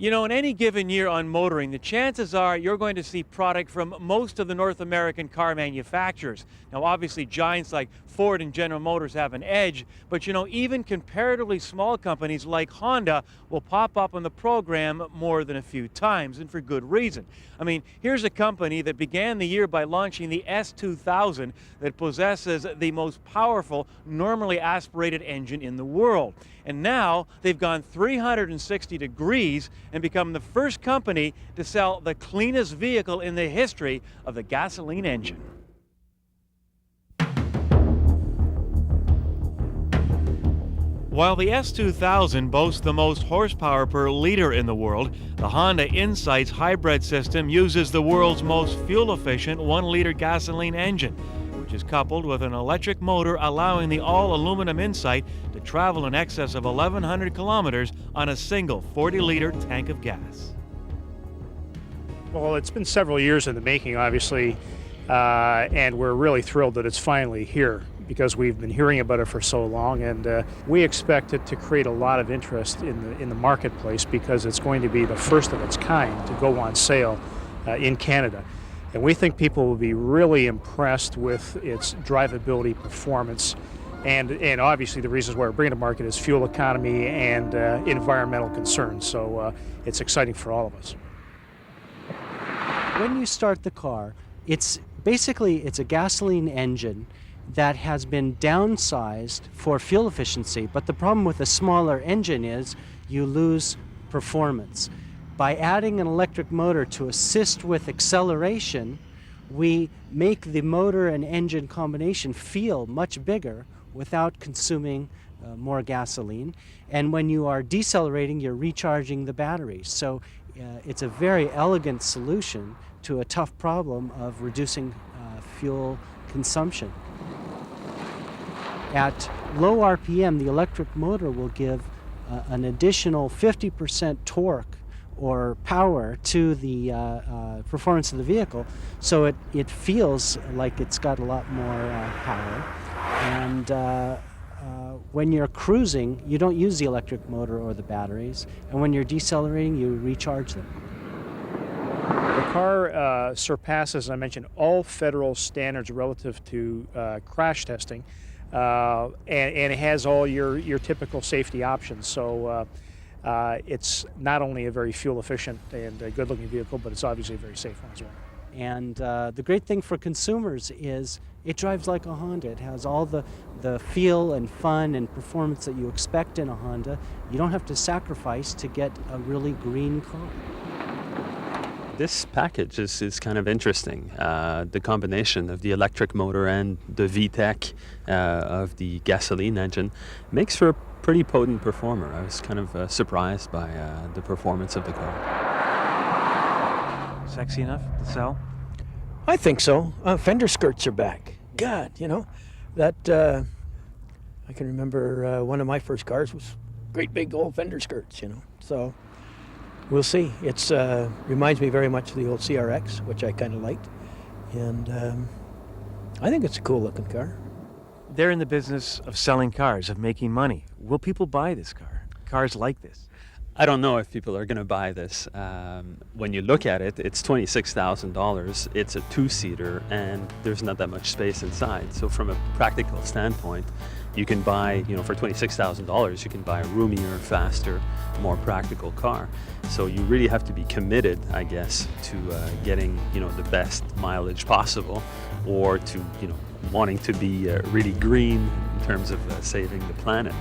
You know, in any given year on motoring, the chances are you're going to see product from most of the North American car manufacturers. Now, obviously, giants like Ford and General Motors have an edge, but you know, even comparatively small companies like Honda will pop up on the program more than a few times, and for good reason. I mean, here's a company that began the year by launching the S2000 that possesses the most powerful, normally aspirated engine in the world. And now they've gone 360 degrees and become the first company to sell the cleanest vehicle in the history of the gasoline engine. While the S2000 boasts the most horsepower per liter in the world, the Honda Insight's hybrid system uses the world's most fuel-efficient 1-liter gasoline engine, which is coupled with an electric motor allowing the all-aluminum Insight to travel in excess of 1,100 kilometers on a single 40-liter tank of gas. Well, it's been several years in the making, obviously, and we're really thrilled that it's finally here because we've been hearing about it for so long, and we expect it to create a lot of interest in the marketplace because it's going to be the first of its kind to go on sale in Canada. And we think people will be really impressed with its drivability, performance, and obviously the reasons why we're bringing it to market is fuel economy and environmental concerns. So it's exciting for all of us. When you start the car, it's a gasoline engine that has been downsized for fuel efficiency. But the problem with a smaller engine is you lose performance. By adding an electric motor to assist with acceleration, we make the motor and engine combination feel much bigger without consuming more gasoline. And when you are decelerating, you're recharging the batteries. So it's a very elegant solution to a tough problem of reducing fuel consumption. At low RPM, the electric motor will give an additional 50% torque or power to the performance of the vehicle, so it feels like it's got a lot more power. And when you're cruising, you don't use the electric motor or the batteries, and when you're decelerating, you recharge them. The car surpasses, as I mentioned, all federal standards relative to crash testing, and it has all your typical safety options. So it's not only a very fuel-efficient and good-looking vehicle, but it's obviously a very safe one as well. And the great thing for consumers is it drives like a Honda. It has all the feel and fun and performance that you expect in a Honda. You don't have to sacrifice to get a really green car. This package is kind of interesting. The combination of the electric motor and the VTEC of the gasoline engine makes for a pretty potent performer. I was kind of surprised by the performance of the car. Sexy enough to sell? I think so. Fender skirts are back. God, you know, that I can remember one of my first cars was great big old fender skirts, you know. So we'll see. It's reminds me very much of the old CRX, which I kind of liked, and I think it's a cool looking car. They're in the business of selling cars, of making money. Will people buy this car? Cars like this? I don't know if people are going to buy this. When you look at it, it's $26,000. It's a two-seater, and there's not that much space inside. So from a practical standpoint, you can buy, you know, for $26,000, you can buy a roomier, faster, more practical car. So you really have to be committed, I guess, to getting, you know, the best mileage possible, or to, you know, wanting to be really green in terms of saving the planet.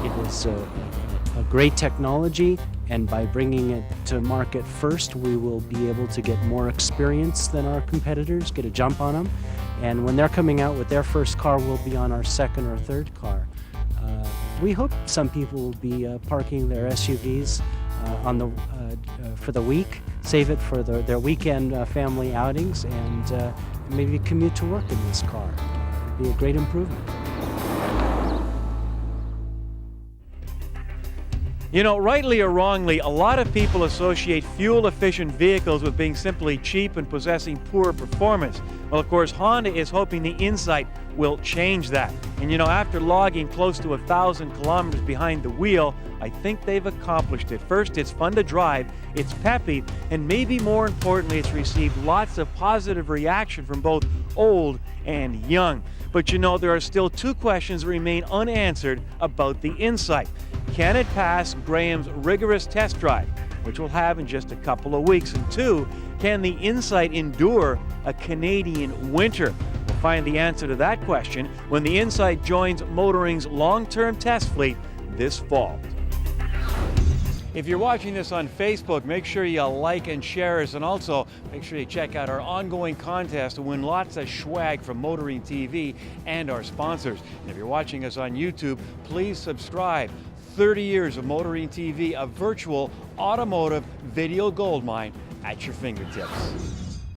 It is a great technology, and by bringing it to market first, we will be able to get more experience than our competitors, get a jump on them. And when they're coming out with their first car, we'll be on our second or third car. We hope some people will be parking their SUVs for the week, save it for their weekend family outings, and maybe commute to work in this car. It'd be a great improvement. You know, rightly or wrongly, a lot of people associate fuel-efficient vehicles with being simply cheap and possessing poor performance. Well, of course, Honda is hoping the Insight will change that. And you know, after logging close to 1,000 kilometers behind the wheel, I think they've accomplished it. First, it's fun to drive, it's peppy, and maybe more importantly, it's received lots of positive reaction from both old and young. But you know, there are still two questions that remain unanswered about the Insight. Can it pass Graham's rigorous test drive, which we'll have in just a couple of weeks? And two, can the Insight endure a Canadian winter? We'll find the answer to that question when the Insight joins Motoring's long-term test fleet this fall. If you're watching this on Facebook, make sure you like and share us, and also make sure you check out our ongoing contest to win lots of swag from Motoring TV and our sponsors. And if you're watching us on YouTube, please subscribe. 30 years of Motoring TV, a virtual automotive video goldmine at your fingertips.